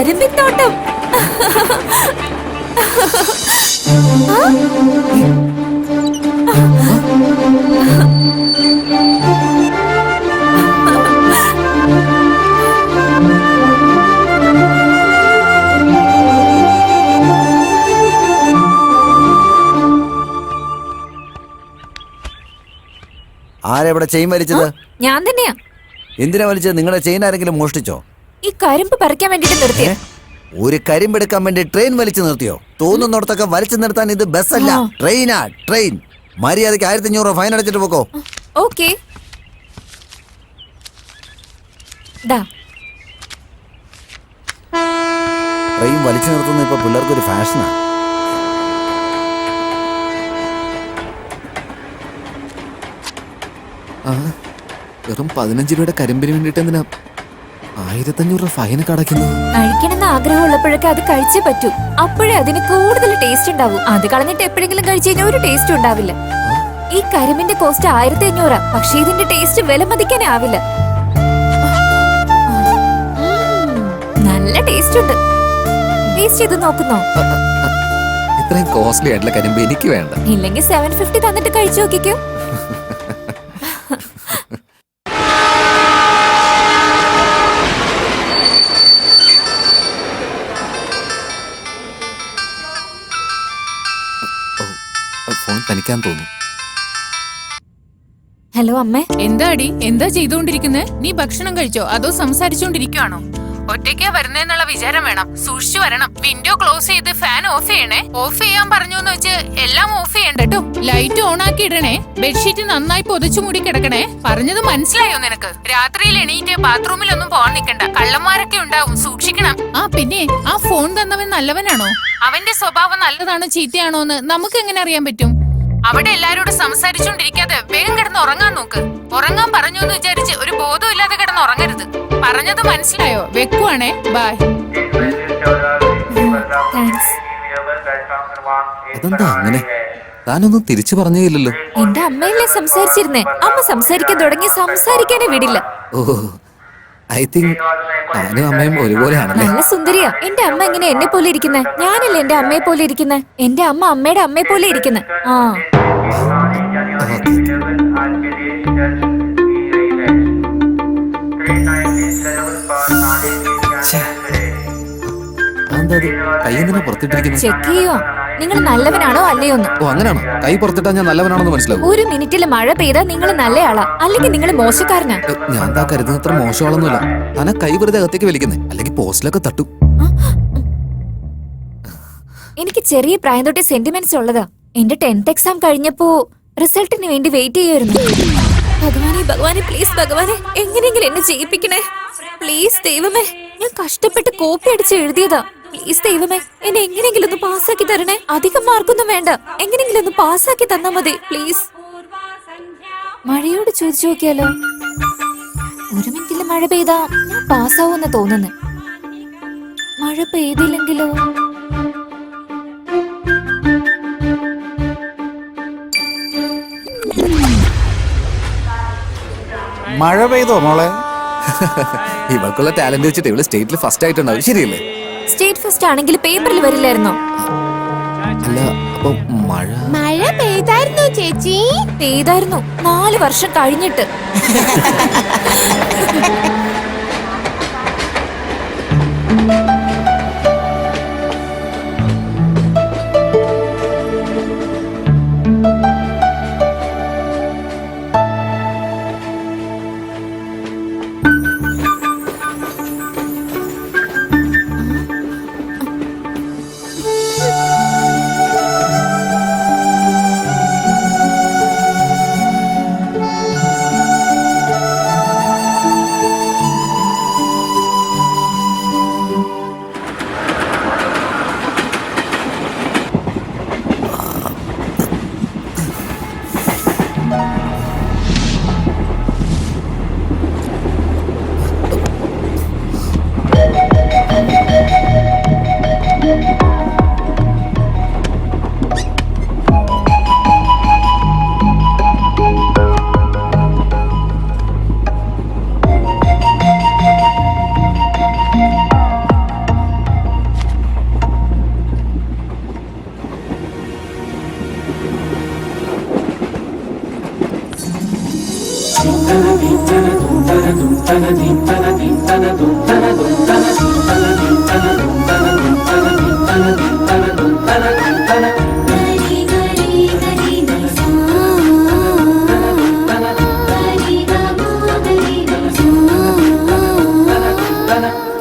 കരിമ്പിത്തോട്ടം. ആരെവിടെ chain വലിച്ചത്? ഞാൻ തന്നെയാ. എന്തിനാ വലിച്ചത്? നിങ്ങളുടെ ചെയിൻ ആരെങ്കിലും മോഷ്ടിച്ചോ? ഈ കരിമ്പ് പറിക്കാൻ വേണ്ടിട്ട് നിർത്തിയ. ഒരു കരിമ്പെടുക്കാൻ വേണ്ടി ട്രെയിൻ വലിച്ചു നിർത്തിയോ? തോന്നുന്നിടത്തൊക്കെ വലിച്ചു നിർത്താൻ ഇത് ബസ്സല്ല, ട്രെയിനാ, ട്രെയിൻ. മര്യാദക്ക് 1500 ഫൈൻ അടച്ചിട്ട് പോക്കോ. ഓക്കേ. ട്രെയിൻ വലിച്ചു നിർത്തുന്ന ഇപ്പൊ പിള്ളേർക്കൊരു ഫാഷനാ. വെറും 15 രൂപയുടെ കരിമ്പിന് വേണ്ടിട്ട് എന്തിനാ 1500 രൂപ ഫൈനൊക്കെ അടയ്ക്കുന്നത്? കഴിക്കണമെന്ന് ആഗ്രഹം ഉള്ളപ്പോഴൊക്കെ അത് കഴിച്ചേ പറ്റൂ. അപ്പോഴേ അതിന് കൂടുതൽ ടേസ്റ്റ് ഉണ്ടാവും. അത് കളഞ്ഞിട്ട് എപ്പോഴെങ്കിലും കഴിച്ചു കഴിഞ്ഞാൽ ഒരു ടേസ്റ്റ് ഉണ്ടാവില്ല. ഈ കരിമ്പിന്റെ കോസ്റ്റ് 1500, പക്ഷെ ഇതിന്റെ ടേസ്റ്റ് വില മതിക്കാനേ ആവില്ല. നല്ല ടേസ്റ്റ് ഉണ്ട്. ടേസ്റ്റ് ചെയ്ത് നോക്കുന്നോ? ഇത്രയും കോസ്റ്റ്ലി ആയിട്ടുള്ള കരിമ്പ് എനിക്ക് വേണ്ട. ഇല്ലെങ്കിൽ 750 തന്നിട്ട് കഴിച്ചു നോക്കിക്കോ. ഫോൺ തനിക്കാൻ തോന്നുന്നു. ഹലോ അമ്മേ. എന്താടി, എന്താ ചെയ്തുകൊണ്ടിരിക്കുന്നേ? നീ ഭക്ഷണം കഴിച്ചോ അതോ സംസാരിച്ചോണ്ടിരിക്കുവാണോ? ഒറ്റയ്ക്കാ വരുന്നേന്നുള്ള വിചാരം വേണം. സൂക്ഷിച്ചു വരണം. വിൻഡോ ക്ലോസ് ചെയ്ത് ഫാൻ ഓഫ് ചെയ്യണേ. ഓഫ് ചെയ്യാൻ പറഞ്ഞു എന്ന് വെച്ച് എല്ലാം ഓഫ് ചെയ്യണ്ട കേട്ടോ. ലൈറ്റ് ഓൺ ആക്കി ഇടണേ. ബെഡ്ഷീറ്റ് നന്നായി പൊതിച്ചു മൂടി കിടക്കണേ. പറഞ്ഞത് മനസ്സിലായോ നിനക്ക്? രാത്രിയിൽ എണീറ്റ് ബാത്റൂമിലൊന്നും പോകാൻ നിൽക്കണ്ട. കള്ളന്മാരൊക്കെ ഉണ്ടാവും, സൂക്ഷിക്കണം. ആ പിന്നെ, ആ ഫോൺ തന്നവൻ നല്ലവനാണോ? അവന്റെ സ്വഭാവം നല്ലതാണോ ചീത്തയാണോ എന്ന് നമുക്ക് എങ്ങനെ അറിയാൻ പറ്റും? അവിടെ എല്ലാരോടും സംസാരിച്ചോണ്ടിരിക്കാതെ വേഗം കിടന്ന് ഉറങ്ങാൻ നോക്ക്. ഉറങ്ങാൻ പറഞ്ഞു എന്ന് വിചാരിച്ച് ഒരു ബോധം ഇല്ലാതെ കിടന്ന് ഉറങ്ങരുത്. പറഞ്ഞത് മനസ്സിലായോ? വെക്കുവാണേ. ബൈ. അതെന്താ അങ്ങനെ? താനൊന്നും തിരിച്ചു പറഞ്ഞേയില്ലല്ലോ. എന്റെ അമ്മയല്ലേ സംസാരിച്ചിരുന്നേ. അമ്മ സംസാരിക്കാൻ തുടങ്ങി സംസാരിക്കാനേ വിടില്ല. ഓ, ഐ തിങ്ക് താനും അമ്മയും ഒരുപോലെയാണല്ലേ? നല്ല സുന്ദരിയാ എന്റെ അമ്മ. എങ്ങനെ എന്നെ പോലെ ഇരിക്കുന്നേ? ഞാനല്ലേ എന്റെ അമ്മയെ പോലെ ഇരിക്കുന്നേ. എന്റെ അമ്മ അമ്മയുടെ അമ്മയെ പോലെ ഇരിക്കുന്നേ. ആ ചെക്ക് ചെയ്യോ നിങ്ങൾ നല്ലവനാണോ അല്ലയോന്ന്? ഓ അങ്ങനെയാണോ? കൈ പുറത്തിട്ടാ ഞാൻ നല്ലവനാണെന്ന് മനസ്സിലാവും. ഒരു മിനിറ്റില് മഴ പെയ്താ നിങ്ങൾ നല്ലയാളാ, അല്ലെങ്കിൽ നിങ്ങൾ മോശക്കാരനാ. ഞാൻ താ കരുതുന്നത്ര മോശമാളൊന്നുമില്ല. താനാ കൈ വെറുതെ അകത്തേക്ക് വലിക്കുന്നേ, അല്ലെങ്കിൽ പോസ്റ്റിലൊക്കെ തട്ടും. എനിക്ക് ചെറിയ പ്രായം തൊട്ടേ സെന്റിമെന്റ്സ് ഉള്ളതാ. എന്റെ 10th എക്സാം കഴിഞ്ഞപ്പോ റിസൾട്ടിന് വേണ്ടി വെയിറ്റ് ചെയ്യായിരുന്നു. ഭഗവാനെ ഭഗവാനെ പ്ലീസ് ഭഗവാനെ എങ്ങനെയെങ്കിലും എന്നെ ജയിപ്പിക്കണേ പ്ലീസ്. ദൈവമേ, ഞാൻ കഷ്ടപ്പെട്ട് കോപ്പി അടിച്ച് എഴുതിയതാ. പ്ലീസ് ദൈവമേ, എന്നെ എങ്ങനെയെങ്കിലും ഒന്ന് പാസ്സാക്കി തരണേ. അധികം മാർക്കൊന്നും വേണ്ട, എങ്ങനെയെങ്കിലും ഒന്ന് പാസ്സാക്കി തന്നാ മതി പ്ലീസ്. മഴയോട് ചോദിച്ചു നോക്കിയാലോ? ഒരു മിനിറ്റില് മഴ പെയ്താ ഞാൻ പാസ്സാവൂന്ന് തോന്നുന്നു. മഴ പെയ്തില്ലെങ്കിലോ? മഴ പെയ്തോ മോളെ? ഇവൾക്കുള്ള ടാലന്റ് വെച്ചിട്ട് ഇവള് സ്റ്റേറ്റിൽ ഫസ്റ്റ് ആയിട്ടുണ്ടാവും, ശരിയല്ലേ? സ്റ്റേറ്റ് ഫസ്റ്റ് ആണെങ്കിൽ പേപ്പറിൽ വരില്ലായിരുന്നോ? അല്ല, അപ്പൊ മഴ പെയ്തായിരുന്നോ ചേച്ചി? പെയ്തായിരുന്നു, 4 വർഷം കഴിഞ്ഞിട്ട്.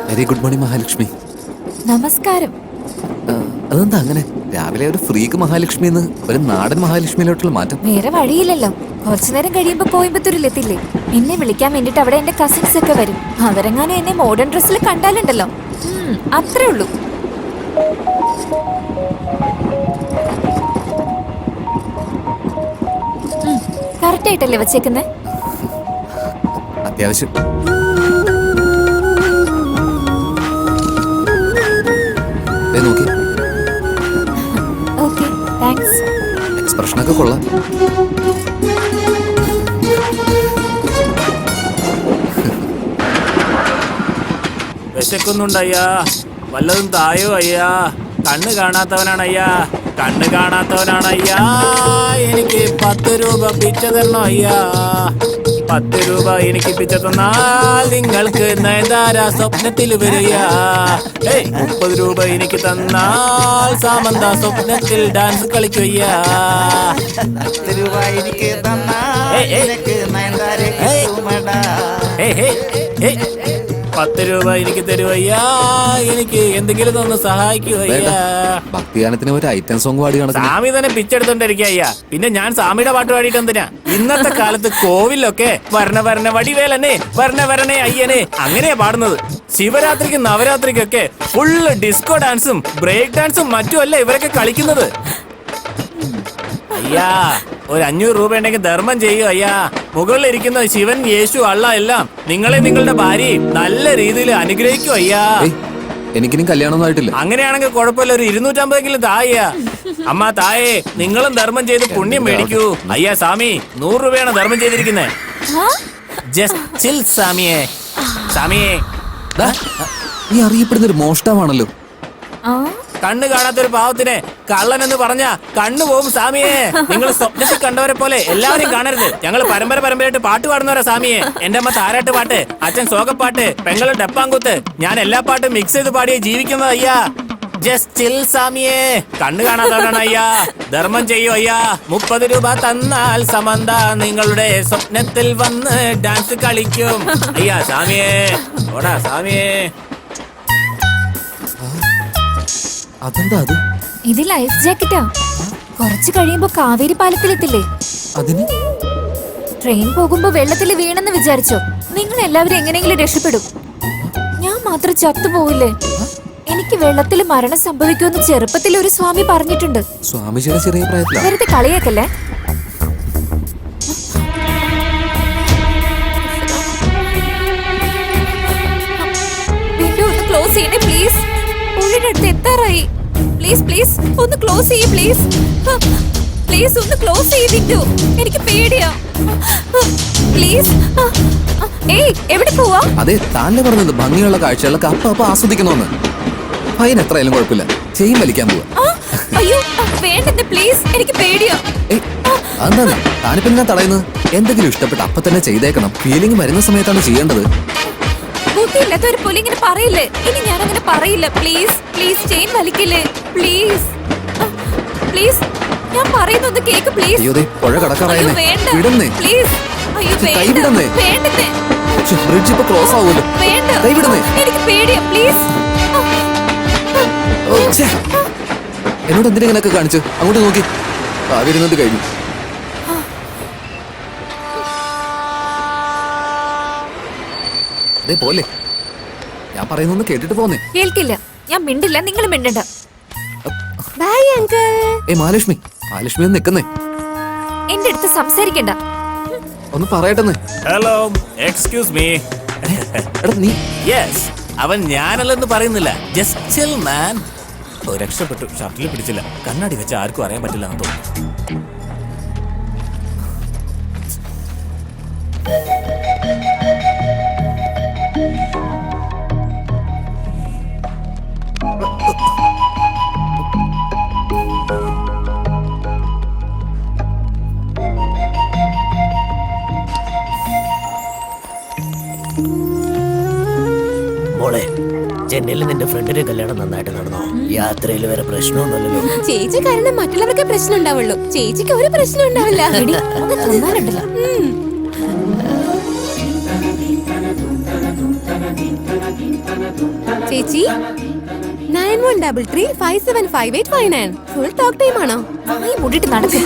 Very good morning Mahalakshmi. നമസ്കാരം. അതെന്താ അങ്ങനെ രാവിലെ ഒരു ഫ്രീക്ക് മഹാലക്ഷ്മി എന്ന് ഒരു നാടൻ മഹാലക്ഷ്മിയിലോട്ടുള്ള മാറ്റം? വേറെ വഴിയില്ലല്ലോ. കുറച്ചു നേരം കഴിയുമ്പോ കോയമ്പത്തൂരിലെത്തില്ലേ. എന്നെ വിളിക്കാൻ വേണ്ടിട്ട് അവിടെ എന്റെ കസിൻസ് ഒക്കെ വരും. അവരെങ്ങാനും എന്നെ മോഡേൺ ഡ്രസ്സിൽ കണ്ടാലുണ്ടല്ലോ. അത്രേ ഉള്ളൂ. കറക്റ്റ് ആയിട്ടല്ലേ വച്ചേക്കുന്നേ? അത്യാവശ്യം. നോക്കി ഓക്കെ, താങ്ക്സ്. എക്സ്പ്രഷനൊക്കെ കൊള്ളാം. വിശക്കുന്നുണ്ടയ്യാ, വല്ലതും തായോ അയ്യാ. കണ്ണ് കാണാത്തവനാണയ്യാ, കണ്ണ് കാണാത്തവനാണയ്യാ. എനിക്ക് 10 രൂപ പിച്ച തരണോ അയ്യാ. 10 രൂപ എനിക്ക് പിച്ച തന്നാൽ നിങ്ങൾക്ക് നയൻതാര സ്വപ്നത്തിൽ വരികയാ. 30 രൂപ എനിക്ക് തന്നാൽ സാമന്ത സ്വപ്നത്തിൽ ഡാൻസ് കളിക്കുകയ്യാ. 10 രൂപ എനിക്ക് തന്നാൽ നിനക്ക് നയൻതാരയെ കിട്ടുമടാ. 10 രൂപ എനിക്ക് തരുവയ്യാ. എനിക്ക് എന്തെങ്കിലും ഒന്ന് സഹായിക്കുവയ്യാ. ഭക്തിഗാനത്തിന് ഒരു ഐറ്റം സോങ് പാടി കണക്ക് സ്വാമി തന്നെ പിച്ചെടുത്തോണ്ടിരിക്കുക അയ്യാ. പിന്നെ ഞാൻ സ്വാമിയുടെ പാട്ട് പാടിയിട്ട് എന്തിനാ? ഇന്നത്തെ കാലത്ത് കോവിലൊക്കെ വരണ വരണ വടിവേലനെ വരണ വരണേ അയ്യനെ അങ്ങനെയാ പാടുന്നത്. ശിവരാത്രിക്കും നവരാത്രിക്കൊക്കെ ഫുള്ള് ഡിസ്കോ ഡാൻസും ബ്രേക്ക് ഡാൻസും മറ്റുമല്ല ഇവരൊക്കെ കളിക്കുന്നത്. അയ്യാ, ഒരു 500 രൂപ ഉണ്ടെങ്കിൽ ധർമ്മം ചെയ്യൂ അയ്യാ. മുകളിലിരിക്കുന്ന ശിവൻ, യേശു, അള്ള എല്ലാം നിങ്ങളെ നിങ്ങളുടെ ഭാര്യയും നല്ല രീതിയിൽ അനുഗ്രഹിക്കൂ അയ്യാ. എനിക്കിനും കല്യാണമൊന്നും ആയിട്ടില്ല. അങ്ങനെയാണെങ്കിൽ കുഴപ്പമില്ല, ഒരു 250 തായ്യാ. അമ്മ തായേ, നിങ്ങളും ധർമ്മം ചെയ്ത് പുണ്യം മേടിക്കൂ. അയ്യാ സ്വാമി, 100 രൂപയാണ് ധർമ്മം ചെയ്തിരിക്കുന്നത്. ജസ്റ്റ് ചിൽ സ്വാമിയെ. സ്വാമിയെ, നീ അറിയപ്പെടുന്ന ഒരു മോഷ്ടാവാണല്ലോ. കണ്ണ് കാണാത്തൊരു പാവത്തിനെ കള്ളൻ എന്ന് പറഞ്ഞ കണ്ണു പോകും സ്വാമിയെ. നിങ്ങൾ സ്വപ്നത്തിൽ കണ്ടവരെ പോലെ എല്ലാവരും കാണരുത്. ഞങ്ങൾ പരമ്പരയായിട്ട് പാട്ട് പാടുന്നവരാ സ്വാമിയെ. എന്റെ അമ്മ താരാട്ട് പാട്ട്, അച്ഛൻ സോകപ്പാട്ട്, പെങ്ങള് ഡപ്പാങ്കുത്ത്, ഞാൻ എല്ലാ പാട്ടും മിക്സ് ചെയ്ത് പാടിയേ ജീവിക്കുന്നത് അയ്യാ. ജസ്റ്റ് ചിൽ സ്വാമിയെ. കണ്ണ് കാണാത്തവരാണ് അയ്യാ, ധർമ്മം ചെയ്യൂ അയ്യാ. 30 രൂപ തന്നാൽ സമന്ത നിങ്ങളുടെ സ്വപ്നത്തിൽ വന്ന് ഡാൻസ് കളിക്കും അയ്യാ. സ്വാമിയെ, ഓടാ സ്വാമിയെ. അതെന്താ അത്? ഇത് ലൈഫ് ജാക്കറ്റാ. കുറച്ച് കഴിയുമ്പോ കാവേരി പാലത്തിലെത്തില്ലേ. അതിന് ട്രെയിൻ പോകുമ്പോ വെള്ളത്തിൽ വീണെന്ന് വിചാരിച്ചോ? നിങ്ങൾ എല്ലാവരും എങ്ങനെയെങ്കിലും രക്ഷപ്പെടും. ഞാൻ മാത്രം ചത്തുപോവില്ലേ? എനിക്ക് വെള്ളത്തിൽ മരണം സംഭവിക്കുമെന്ന് ചെറുപ്പത്തിൽ ഒരു സ്വാമി പറഞ്ഞിട്ടുണ്ട്. സ്വാമിജിയുടെ ചെറിയ പ്രായത്തിലാ. വെറുതെ കളിയാക്കല്ലേ. വിൻഡോ ഒന്ന് ക്ലോസ് ചെയ്യണേ പ്ലീസ്. പുള്ളിയുടെ അടുത്ത് എത്താറായി. പ്ലീസ് പ്ലീസ് ഒന്ന് ക്ലോസ് ചെയ്യ് പ്ലീസ്. പ്ലീസ് ഒന്ന് ക്ലോസ് ചെയ്യ് വിൻഡോ. എനിക്ക് പേടിയാ. പ്ലീസ്. ഏയ്, എവിടെ പോവാ? അതെ, താല്ലേ പറഞ്ഞത് ഭംഗിയുള്ള കാഴ്ചകളൊക്കെ അപ്പൊ ആസ്വദിക്കണമെന്ന്. ഫൈൻ എത്രയായാലും കുഴപ്പമില്ല, ചെയിൻ വലിക്കാൻ പോവാ. അയ്യോ വേണ്ടെന്ന് പ്ലീസ്, എനിക്ക് പേടിയാ. അതെന്താ താനിപ്പോ ഞാൻ തടയുന്നത്? എന്തെങ്കിലും ഇഷ്ടപ്പെട്ട് അപ്പൊ തന്നെ ചെയ്തേക്കണം. ഫീലിംഗ് വരുന്ന സമയത്താണ് ചെയ്യേണ്ടത്. ബുദ്ധിയില്ലാത്ത ഒരു പുലി ഇങ്ങനെ പറയില്ലേ. ഇനി ഞാൻ അങ്ങനെ പറയില്ല. പ്ലീസ് പ്ലീസ് ചെയിൻ വലിക്കില്ലേ പ്ലീസ്. പ്ലീസ് ഞാൻ പറയുന്നൊന്ന് കേക്ക് പ്ലീസ്. അയ്യോ ദേ പുഴ കടക്കാറായെന്നേ. വേണ്ട വിടുന്നേ. പ്ലീസ്. അയ്യോ കൈ വേണ്ട വിടുന്നേ. വേണ്ടെന്നേ. ബ്രിഡ്ജ് ഇപ്പൊ ക്ലോസ് ആവുമല്ലോ. വേണ്ട, കൈ വിടുന്നേ. എനിക്ക് പേടിയാ പ്ലീസ്. ഓ, ഛേ. എന്നോട് എന്തിനാ ഇങ്ങനെയൊക്കെ കാണിച്ചു? അങ്ങോട്ട് നോക്കി. വരുന്നത് കഴിഞ്ഞു. അതേ പോലെ ഞാൻ പറയുന്നൊന്ന് കേട്ടിട്ട് പോന്നേ. കേൾക്കില്ല, ഞാൻ മിണ്ടില്ല, നിങ്ങൾ മിണ്ടണ്ട. Bye uncle. മഹാലക്ഷ്മി, മഹാലക്ഷ്മി ഒന്ന് നിക്കുന്നേ. എന്റെ അടുത്ത് സംസാരിക്കണ്ട. ഒന്ന് പറയട്ടെന്ന്. Hello, excuse me. എടാ നീ. യെസ്, അവൻ ഞാനല്ലെന്ന് പറയുന്നില്ല. ജസ്റ്റ് ചിൽ മാൻ. രക്ഷപ്പെട്ടു. ഷർട്ടിൽ പിടിച്ചില്ല. കണ്ണാടി വെച്ച് ആർക്കും അറിയാൻ പറ്റില്ല എന്ന് തോന്നുന്നു. എന്നിൽ നിന്റെ ഫ്രണ്ടിന്റെ കല്യാണം നന്നായിട്ട് നടന്നോ? യാത്രയിൽ വരെ പ്രശ്നമൊന്നുമില്ലല്ലോ. ചേച്ചി കാരണം മറ്റുള്ളവർക്ക് പ്രശ്നം ഉണ്ടാവുള്ളൂ, ചേച്ചിക്ക് ഒരു പ്രശ്നം ഉണ്ടാവില്ല. എടി, ഒന്ന് തിന്നാനുണ്ടല്ലോ. ചേച്ചി 9133575859 ഫുൾ ടോക്ക് ടൈം ആണോ? വായി മൂടിയിട്ട് നടക്ക്.